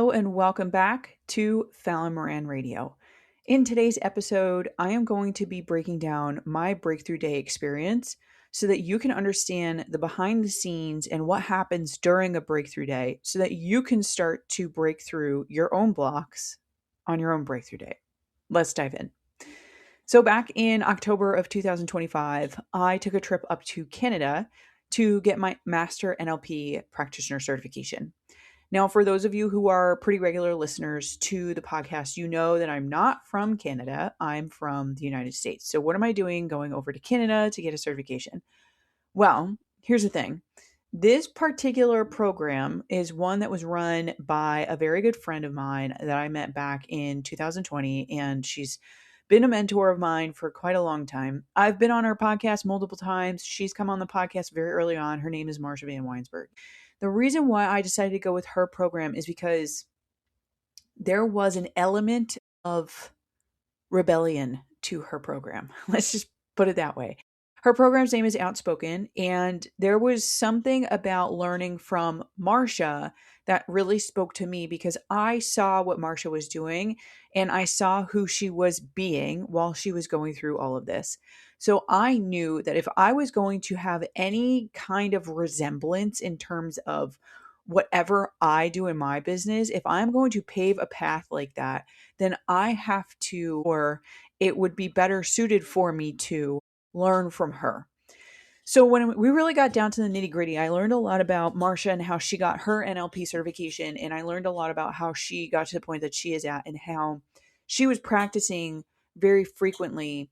Hello and welcome back to Fallon Moran Radio. In today's episode, I am going to be breaking down my breakthrough day experience so that you can understand the behind the scenes and what happens during a breakthrough day so that you can start to break through your own blocks on your own breakthrough day. Let's dive in. So back in October of 2025, I took a trip up to Canada to get my Master NLP Practitioner certification. Now, for those of you who are pretty regular listeners to the podcast, you know that I'm not from Canada. I'm from the United States. So what am I doing going over to Canada to get a certification? Well, here's the thing. This particular program is one that was run by a very good friend of mine that I met back in 2020, and she's been a mentor of mine for quite a long time. I've been on her podcast multiple times. She's come on the podcast very early on. Her name is Marsha Van Weinsberg. The reason why I decided to go with her program is because there was an element of rebellion to her program. Let's just put it that way. Her program's name is Outspoken, and there was something about learning from Marsha that really spoke to me because I saw what Marsha was doing and I saw who she was being while she was going through all of this. So I knew that if I was going to have any kind of resemblance in terms of whatever I do in my business, if I'm going to pave a path like that, then I have to, or it would be better suited for me to learn from her. So when we really got down to the nitty gritty, I learned a lot about Marsha and how she got her NLP certification. And I learned a lot about how she got to the point that she is at and how she was practicing very frequently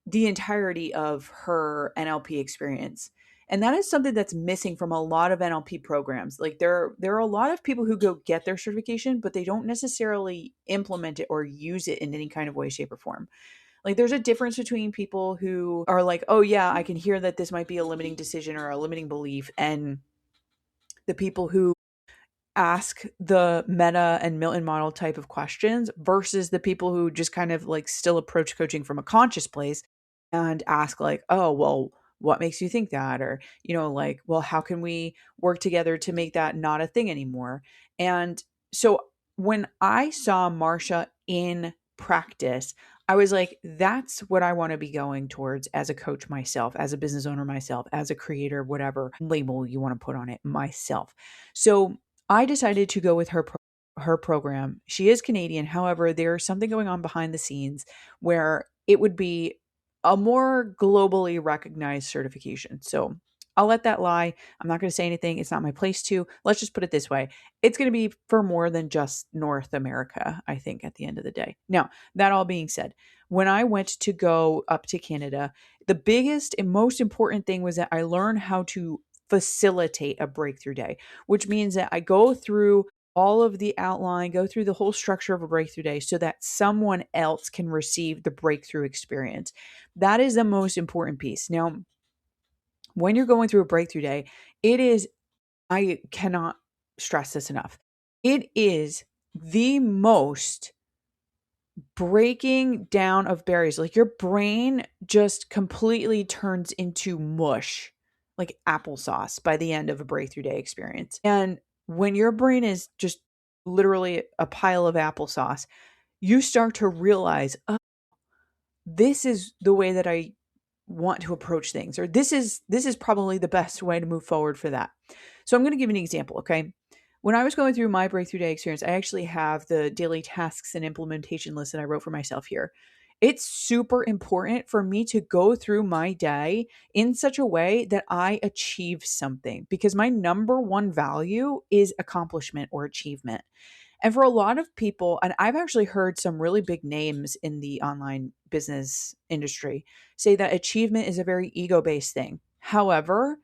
the entirety of her NLP experience. And that is something that's missing from a lot of NLP programs. Like there are a lot of people who go get their certification, but they don't necessarily implement it or use it in any kind of way, shape, or form. Like there's a difference between people who are like, oh yeah, I can hear that this might be a limiting decision or a limiting belief, and the people who ask the Meta and Milton model type of questions versus the people who just kind of like still approach coaching from a conscious place and ask like, oh, well, what makes you think that? Or, like, well, how can we work together to make that not a thing anymore? And so when I saw Marsha in practice, I was like, that's what I want to be going towards as a coach myself, as a business owner myself, as a creator, whatever label you want to put on it myself. So I decided to go with her program. She is Canadian. However, there's something going on behind the scenes where it would be a more globally recognized certification. So I'll let that lie. I'm not going to say anything. It's not my place to. Let's just put it this way. It's going to be for more than just North America, I think, at the end of the day. Now, that all being said, when I went to go up to Canada, the biggest and most important thing was that I learned how to facilitate a breakthrough day, which means that I go through all of the outline, go through the whole structure of a breakthrough day so that someone else can receive the breakthrough experience. That is the most important piece. Now, when you're going through a breakthrough day, I cannot stress this enough. It is the most breaking down of barriers. Like your brain just completely turns into mush, like applesauce by the end of a breakthrough day experience. And when your brain is just literally a pile of applesauce, you start to realize, oh, this is the way that I want to approach things, or this is probably the best way to move forward for that. So I'm going to give you an example, okay? When I was going through my breakthrough day experience, I actually have the daily tasks and implementation list that I wrote for myself here. It's super important for me to go through my day in such a way that I achieve something, because my number one value is accomplishment or achievement. And for a lot of people, and I've actually heard some really big names in the online business industry say that achievement is a very ego-based thing. However,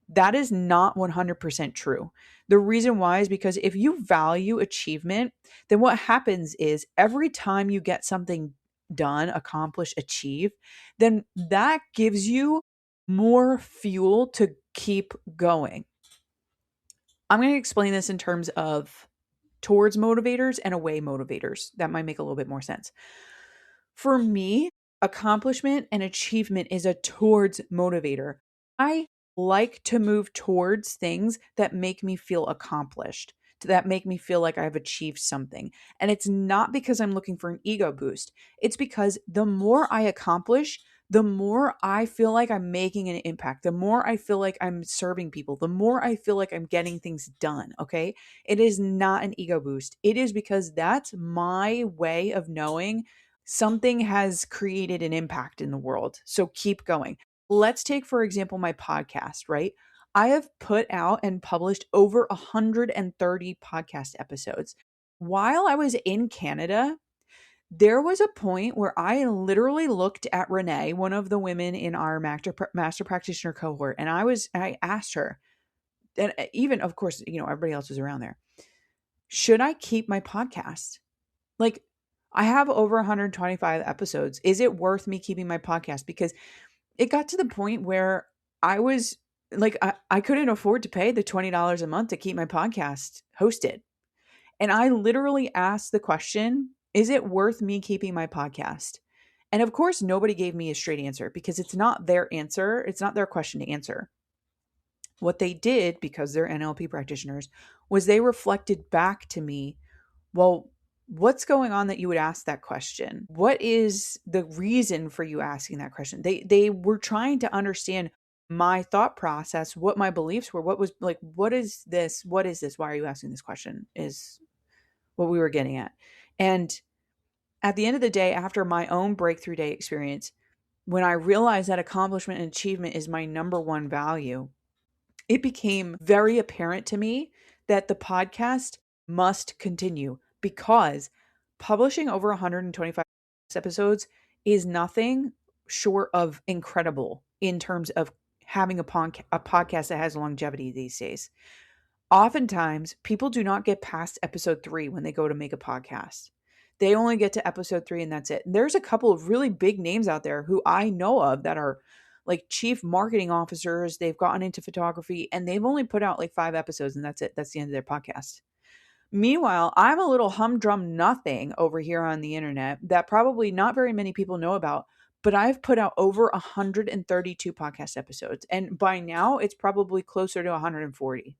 that is not 100% true. The reason why is because if you value achievement, then what happens is every time you get something done, accomplished, achieved, then that gives you more fuel to keep going. I'm going to explain this in terms of towards motivators and away motivators. That might make a little bit more sense. For me, accomplishment and achievement is a towards motivator. I like to move towards things that make me feel accomplished. that make me feel like I've achieved something. And it's not because I'm looking for an ego boost. It's because the more I accomplish, the more I feel like I'm making an impact, the more I feel like I'm serving people, the more I feel like I'm getting things done. Okay. It is not an ego boost. It is because that's my way of knowing something has created an impact in the world. So keep going. Let's take, for example, my podcast, right? I have put out and published over 130 podcast episodes. While I was in Canada, there was a point where I literally looked at Renee, one of the women in our master practitioner cohort, and I asked her, and even of course, everybody else was around there, should I keep my podcast? Like, I have over 125 episodes. Is it worth me keeping my podcast? Because it got to the point where I was like, I couldn't afford to pay the $20 a month to keep my podcast hosted. And I literally asked the question, is it worth me keeping my podcast? And of course, nobody gave me a straight answer because it's not their answer. It's not their question to answer. What they did, because they're NLP practitioners, was they reflected back to me, well, what's going on that you would ask that question? What is the reason for you asking that question? They were trying to understand my thought process, what my beliefs were, what was like, what is this? What is this? Why are you asking this question? Is what we were getting at. And at the end of the day, after my own breakthrough day experience, when I realized that accomplishment and achievement is my number one value, it became very apparent to me that the podcast must continue because publishing over 125 episodes is nothing short of incredible in terms of having a podcast that has longevity these days. Oftentimes, people do not get past episode 3 when they go to make a podcast. They only get to episode 3 and that's it. And there's a couple of really big names out there who I know of that are like chief marketing officers. They've gotten into photography and they've only put out like 5 episodes and that's it. That's the end of their podcast. Meanwhile, I'm a little humdrum nothing over here on the internet that probably not very many people know about, but I've put out over 132 podcast episodes. And by now, it's probably closer to 140.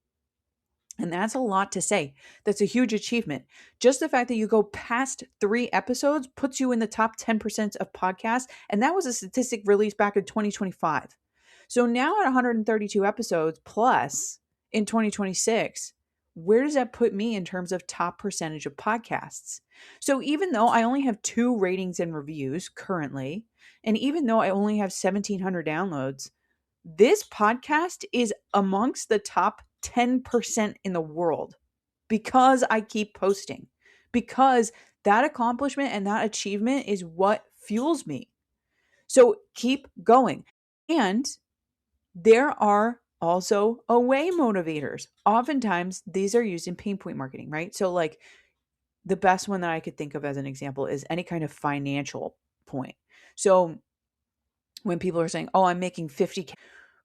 And that's a lot to say. That's a huge achievement. Just the fact that you go past 3 episodes puts you in the top 10% of podcasts. And that was a statistic released back in 2025. So now at 132 episodes plus in 2026, where does that put me in terms of top percentage of podcasts? So even though I only have 2 ratings and reviews currently, and even though I only have 1,700 downloads, this podcast is amongst the top 10% in the world because I keep posting, because that accomplishment and that achievement is what fuels me. So keep going. And there are also away motivators. Oftentimes, these are used in pain point marketing, right? So, like, the best one that I could think of as an example is any kind of financial point. So, when people are saying, oh, I'm making 50K,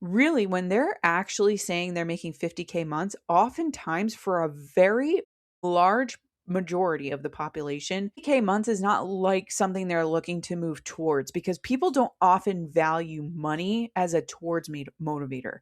really, when they're actually saying they're making 50K months, oftentimes for a very large majority of the population, 50K months is not like something they're looking to move towards because people don't often value money as a towards motivator.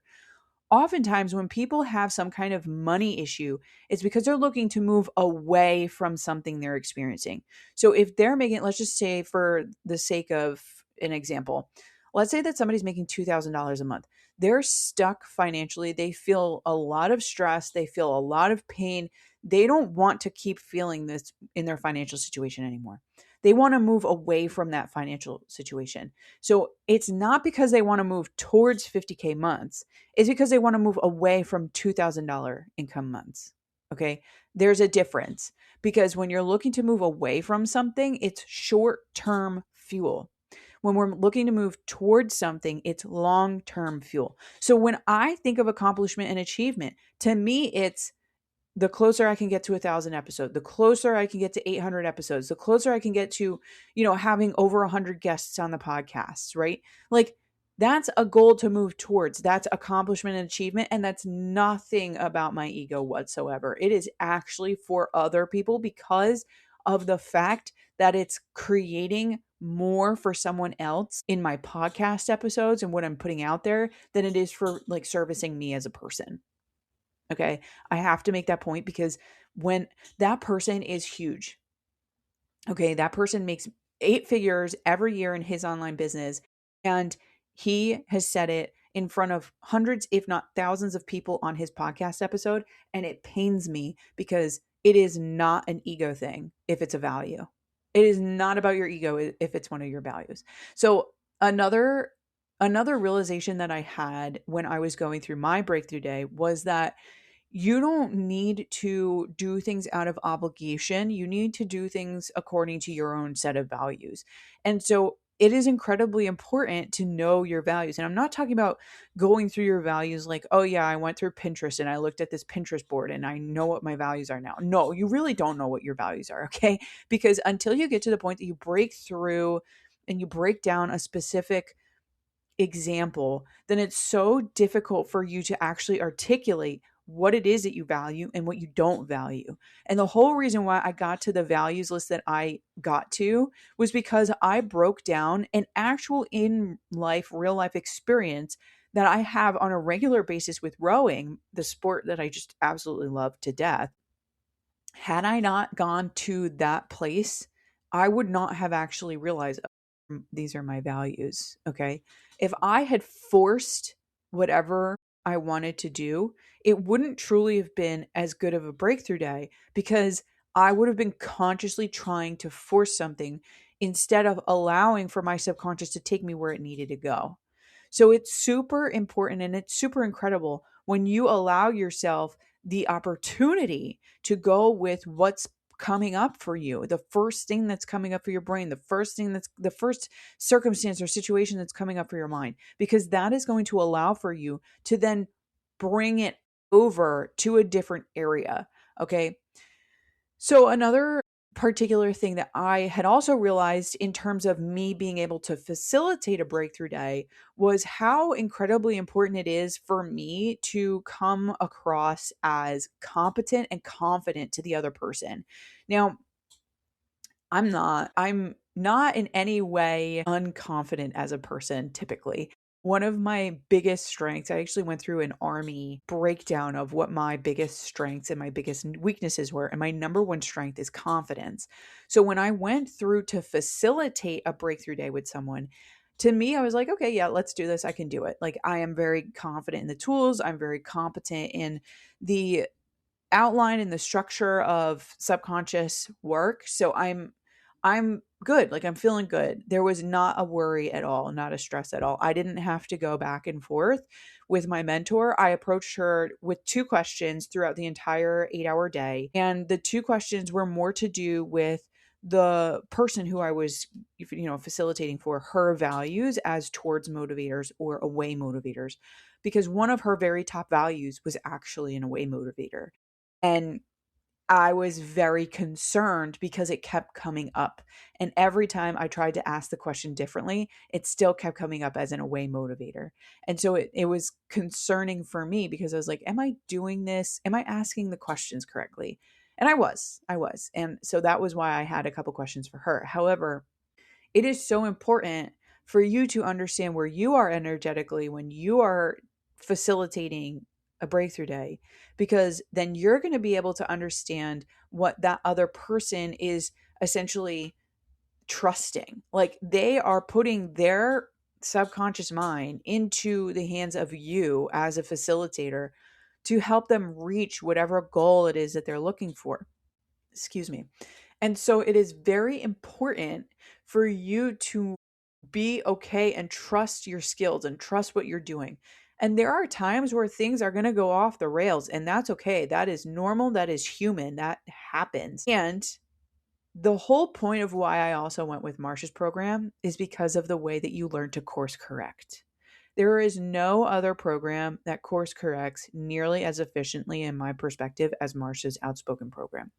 Oftentimes when people have some kind of money issue, it's because they're looking to move away from something they're experiencing. So if they're making, let's just say for the sake of an example, let's say that somebody's making $2,000 a month. They're stuck financially. They feel a lot of stress. They feel a lot of pain. They don't want to keep feeling this in their financial situation anymore. They want to move away from that financial situation. So it's not because they want to move towards 50K months. It's because they want to move away from $2,000 income months. Okay. There's a difference because when you're looking to move away from something, it's short-term fuel. When we're looking to move towards something, it's long-term fuel. So when I think of accomplishment and achievement, to me, it's the closer I can get to 1,000 episodes, the closer I can get to 800 episodes, the closer I can get to, having over 100 guests on the podcast, right? Like that's a goal to move towards. That's accomplishment and achievement. And that's nothing about my ego whatsoever. It is actually for other people because of the fact that it's creating more for someone else in my podcast episodes and what I'm putting out there than it is for like servicing me as a person. Okay. I have to make that point because when that person is huge. Okay, that person makes 8 figures every year in his online business, and he has said it in front of hundreds, if not thousands of people on his podcast episode. And it pains me because it is not an ego thing if it's a value. It is not about your ego if it's one of your values. So another realization that I had when I was going through my breakthrough day was that you don't need to do things out of obligation. You need to do things according to your own set of values. And so it is incredibly important to know your values. And I'm not talking about going through your values like, oh, yeah, I went through Pinterest and I looked at this Pinterest board and I know what my values are now. No, you really don't know what your values are. Okay. Because until you get to the point that you break through and you break down a specific example, then it's so difficult for you to actually articulate what it is that you value and what you don't value. And the whole reason why I got to the values list that I got to was because I broke down an actual in life, real life experience that I have on a regular basis with rowing, the sport that I just absolutely love to death. Had I not gone to that place, I would not have actually realized, these are my values. Okay. If I had forced whatever I wanted to do, it wouldn't truly have been as good of a breakthrough day because I would have been consciously trying to force something instead of allowing for my subconscious to take me where it needed to go. So it's super important and it's super incredible when you allow yourself the opportunity to go with what's coming up for you, the first thing that's coming up for your brain, the first circumstance or situation that's coming up for your mind, because that is going to allow for you to then bring it over to a different area. Okay. So another particular thing that I had also realized in terms of me being able to facilitate a breakthrough day was how incredibly important it is for me to come across as competent and confident to the other person. Now, I'm not in any way unconfident as a person typically. One of my biggest strengths, I actually went through an army breakdown of what my biggest strengths and my biggest weaknesses were. And my number one strength is confidence. So when I went through to facilitate a breakthrough day with someone, to me, I was like, okay, yeah, let's do this. I can do it. Like, I am very confident in the tools. I'm very competent in the outline and the structure of subconscious work. So I'm good. Like, I'm feeling good. There was not a worry at all, not a stress at all. I didn't have to go back and forth with my mentor. I approached her with 2 questions throughout the entire 8-hour day. And the 2 questions were more to do with the person who I was, facilitating for, her values as towards motivators or away motivators, because one of her very top values was actually an away motivator. And I was very concerned because it kept coming up. And every time I tried to ask the question differently, it still kept coming up as an away motivator. And so it was concerning for me because I was like, am I doing this? Am I asking the questions correctly? And I was. And so that was why I had a couple questions for her. However, it is so important for you to understand where you are energetically when you are facilitating a breakthrough day, because then you're going to be able to understand what that other person is essentially trusting. Like, they are putting their subconscious mind into the hands of you as a facilitator to help them reach whatever goal it is that they're looking for. Excuse me. And so it is very important for you to be okay and trust your skills and trust what you're doing. And there are times where things are going to go off the rails, and that's okay. That is normal. That is human. That happens. And the whole point of why I also went with Marsha's program is because of the way that you learn to course correct. There is no other program that course corrects nearly as efficiently, in my perspective, as Marsha's Outspoken program.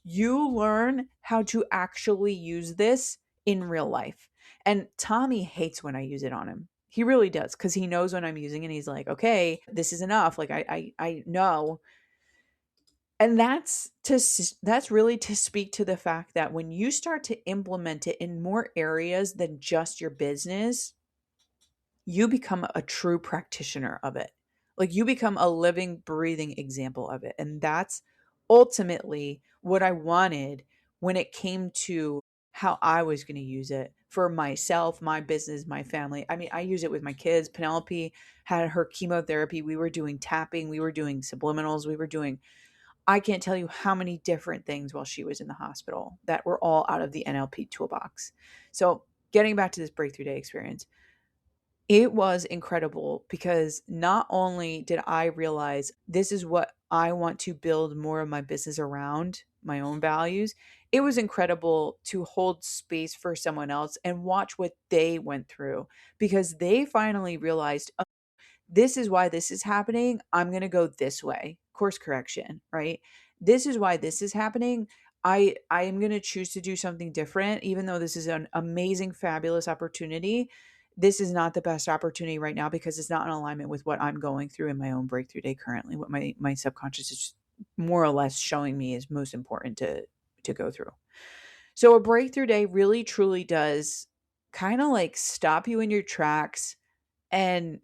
You learn how to actually use this in real life. And Tommy hates when I use it on him. He really does, because he knows when I'm using it. He's like, okay, this is enough. Like, I know. And that's really to speak to the fact that when you start to implement it in more areas than just your business, you become a true practitioner of it. Like, you become a living, breathing example of it. And that's ultimately what I wanted when it came to how I was going to use it for myself, my business, my family. I mean, I use it with my kids. Penelope had her chemotherapy. We were doing tapping, we were doing subliminals, we were doing, I can't tell you how many different things while she was in the hospital that were all out of the NLP toolbox. So, getting back to this breakthrough day experience, it was incredible because not only did I realize this is what I want to build more of my business around, my own values, it was incredible to hold space for someone else and watch what they went through because they finally realized, this is why this is happening. I'm going to go this way. Course correction, right? This is why this is happening. I am going to choose to do something different even though this is an amazing fabulous opportunity. This is not the best opportunity right now because it's not in alignment with what I'm going through in my own breakthrough day currently. What my subconscious is more or less showing me is most important to go through. So a breakthrough day really truly does kind of like stop you in your tracks, and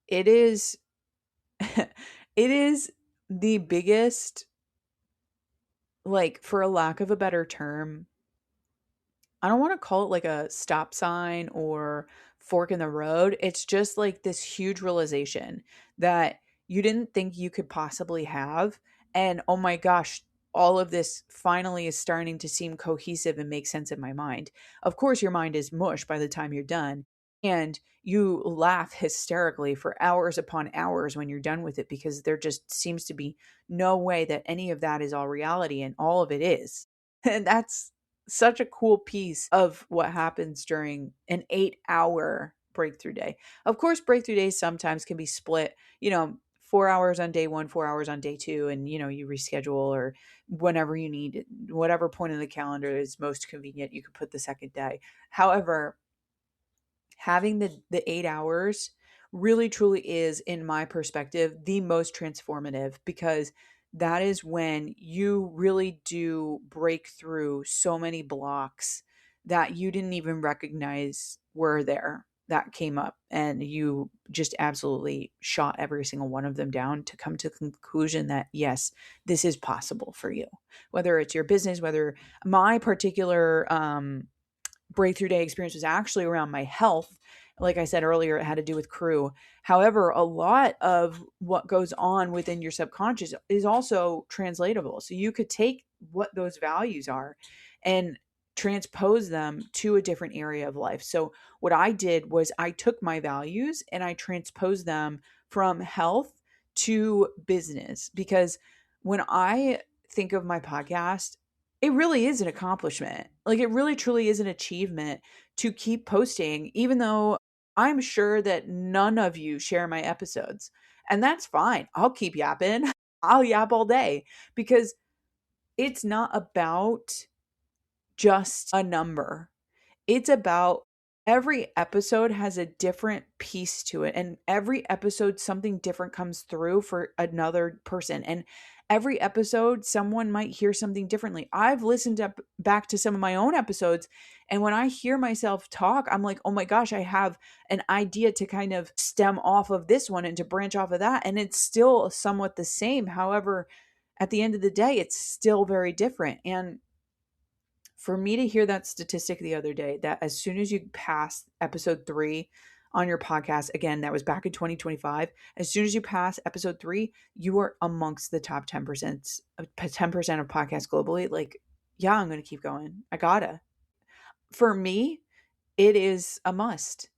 it is it is the biggest, like, for a lack of a better term, I don't want to call it like a stop sign or fork in the road. It's just like this huge realization that you didn't think you could possibly have. And oh my gosh, all of this finally is starting to seem cohesive and make sense in my mind. Of course, your mind is mush by the time you're done. And you laugh hysterically for hours upon hours when you're done with it because there just seems to be no way that any of that is all reality, and all of it is. And that's such a cool piece of what happens during an 8-hour breakthrough day. Of course, breakthrough days sometimes can be split, 4 hours on day one, 4 hours on day two, and you reschedule or whenever you need it, whatever point in the calendar is most convenient, you can put the second day. However, having the 8 hours really truly is, in my perspective, the most transformative because that is when you really do break through so many blocks that you didn't even recognize were there, that came up, and you just absolutely shot every single one of them down to come to the conclusion that yes, this is possible for you, whether it's your business, whether my particular breakthrough day experience was actually around my health. Like I said earlier, it had to do with crew. However, a lot of what goes on within your subconscious is also translatable. So you could take what those values are and transpose them to a different area of life. So what I did was I took my values and I transposed them from health to business, because when I think of my podcast, it really is an accomplishment. Like, it really truly is an achievement to keep posting, even though I'm sure that none of you share my episodes. And that's fine. I'll keep yapping. I'll yap all day because it's not about just a number. It's about every episode has a different piece to it. And every episode, something different comes through for another person. And every episode, someone might hear something differently. I've listened back to some of my own episodes. And when I hear myself talk, I'm like, oh my gosh, I have an idea to kind of stem off of this one and to branch off of that. And it's still somewhat the same. However, at the end of the day, it's still very different. And for me to hear that statistic the other day, that as soon as you pass episode 3 on your podcast, again, that was back in 2025, as soon as you pass episode 3, you are amongst the top 10%, 10% of podcasts globally. Like, yeah, I'm going to keep going. I gotta. For me, it is a must.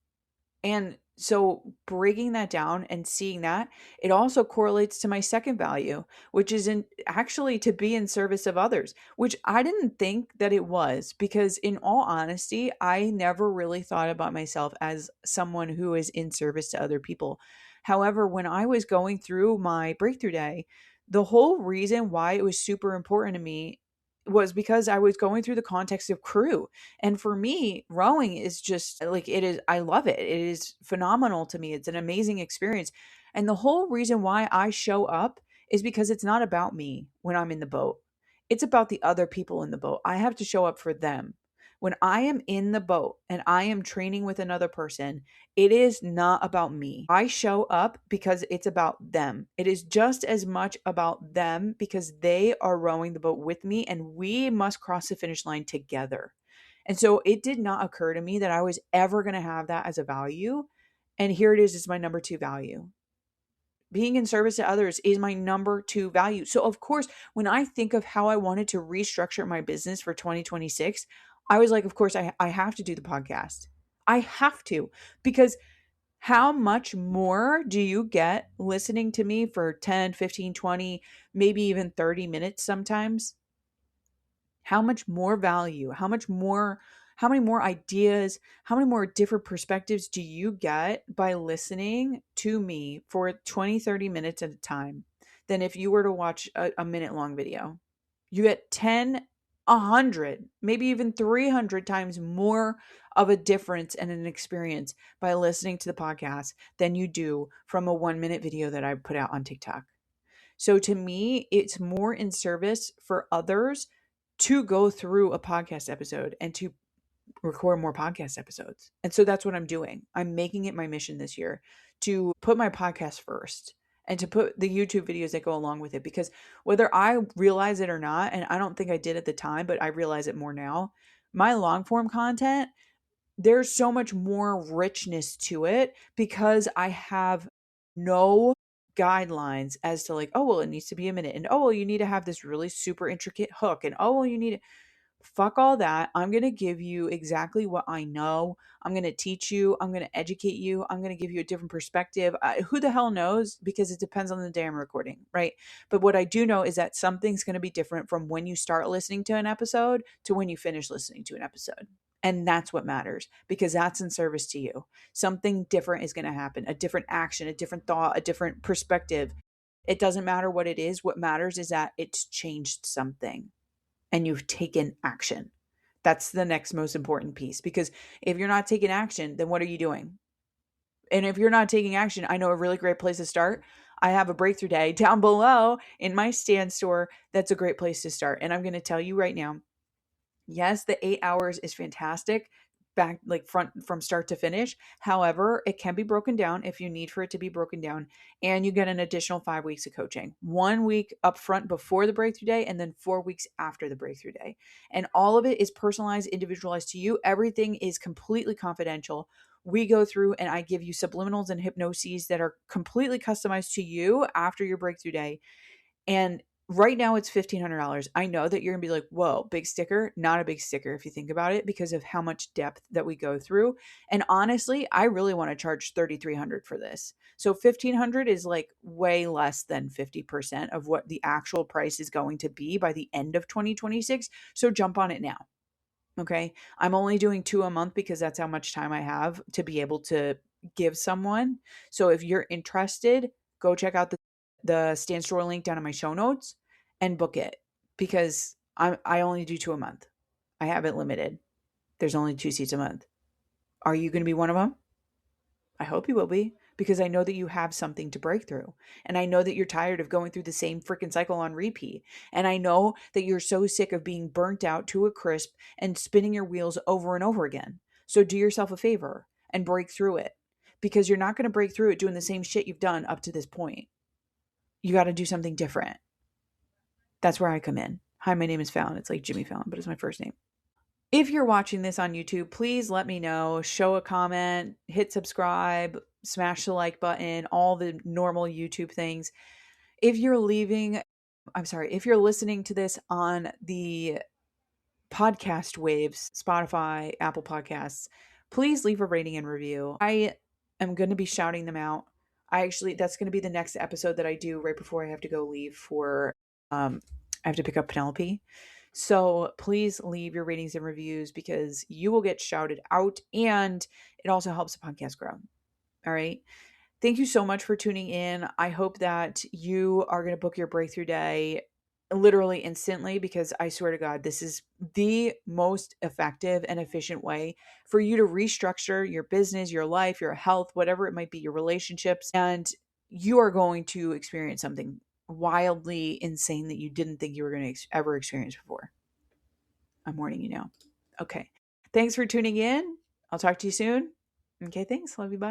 And so breaking that down and seeing that, it also correlates to my second value, which is in actually to be in service of others, which I didn't think that it was, because in all honesty, I never really thought about myself as someone who is in service to other people. However, when I was going through my breakthrough day, the whole reason why it was super important to me was because I was going through the context of crew. And for me, rowing is just like, it is, I love it. It is phenomenal to me. It's an amazing experience. And the whole reason why I show up is because it's not about me when I'm in the boat. It's about the other people in the boat. I have to show up for them. When I am in the boat and I am training with another person, it is not about me. I show up because it's about them. It is just as much about them because they are rowing the boat with me and we must cross the finish line together. And so it did not occur to me that I was ever going to have that as a value. And here it is, it's my number two value. Being in service to others is my number two value. So, of course, when I think of how I wanted to restructure my business for 2026, I was like, of course, I have to do the podcast. I have to, because how much more do you get listening to me for 10, 15, 20, maybe even 30 minutes sometimes? How much more value, how many more ideas, how many more different perspectives do you get by listening to me for 20, 30 minutes at a time than if you were to watch a minute long video? You get 10, 100, maybe even 300 times more of a difference and an experience by listening to the podcast than you do from a 1 minute video that I put out on TikTok. So to me, it's more in service for others to go through a podcast episode and to record more podcast episodes. And so that's what I'm doing. I'm making it my mission this year to put my podcast first and to put the YouTube videos that go along with it. Because whether I realize it or not, and I don't think I did at the time, but I realize it more now, my long form content, there's so much more richness to it because I have no guidelines as to like, oh, well, it needs to be a minute. And oh, well, you need to have this really super intricate hook. And oh, well, you need to fuck all that. I'm going to give you exactly what I know. I'm going to teach you. I'm going to educate you. I'm going to give you a different perspective. Who the hell knows? Because it depends on the day I'm recording, right? But what I do know is that something's going to be different from when you start listening to an episode to when you finish listening to an episode. And that's what matters because that's in service to you. Something different is going to happen, a different action, a different thought, a different perspective. It doesn't matter what it is. What matters is that it's changed something and you've taken action. That's the next most important piece because if you're not taking action, then what are you doing? And if you're not taking action, I know a really great place to start. I have a breakthrough day down below in my stand store. That's a great place to start. And I'm going to tell you right now, yes, the 8 hours is fantastic back like front from start to finish. However, it can be broken down if you need for it to be broken down and you get an additional 5 weeks of coaching. 1 week up front before the breakthrough day and then 4 weeks after the breakthrough day. And all of it is personalized, individualized to you. Everything is completely confidential. We go through and I give you subliminals and hypnoses that are completely customized to you after your breakthrough day. And right now it's $1,500. I know that you're going to be like, whoa, big sticker. Not a big sticker if you think about it because of how much depth that we go through. And honestly, I really want to charge $3,300 for this. So $1,500 is like way less than 50% of what the actual price is going to be by the end of 2026. So jump on it now. Okay. I'm only doing 2 a month because that's how much time I have to be able to give someone. So if you're interested, go check out the Stand Store link down in my show notes and book it because I only do 2 a month. I have it limited. There's only 2 seats a month. Are you going to be one of them? I hope you will be because I know that you have something to break through. And I know that you're tired of going through the same freaking cycle on repeat. And I know that you're so sick of being burnt out to a crisp and spinning your wheels over and over again. So do yourself a favor and break through it because you're not going to break through it doing the same shit you've done up to this point. You got to do something different. That's where I come in. Hi, my name is Fallon. It's like Jimmy Fallon, but it's my first name. If you're watching this on YouTube, please let me know, show a comment, hit subscribe, smash the like button, all the normal YouTube things. If you're if you're listening to this on the podcast waves, Spotify, Apple Podcasts, please leave a rating and review. I am going to be shouting them out. That's going to be the next episode that I do right before I have to go leave for, I have to pick up Penelope. So please leave your ratings and reviews because you will get shouted out and it also helps the podcast grow. All right. Thank you so much for tuning in. I hope that you are going to book your breakthrough day literally instantly because I swear to God, this is the most effective and efficient way for you to restructure your business, your life, your health, whatever it might be, your relationships. And you are going to experience something wildly insane that you didn't think you were going to ever experience before. I'm warning you now. Okay. Thanks for tuning in. I'll talk to you soon. Okay, thanks. Love you. Bye.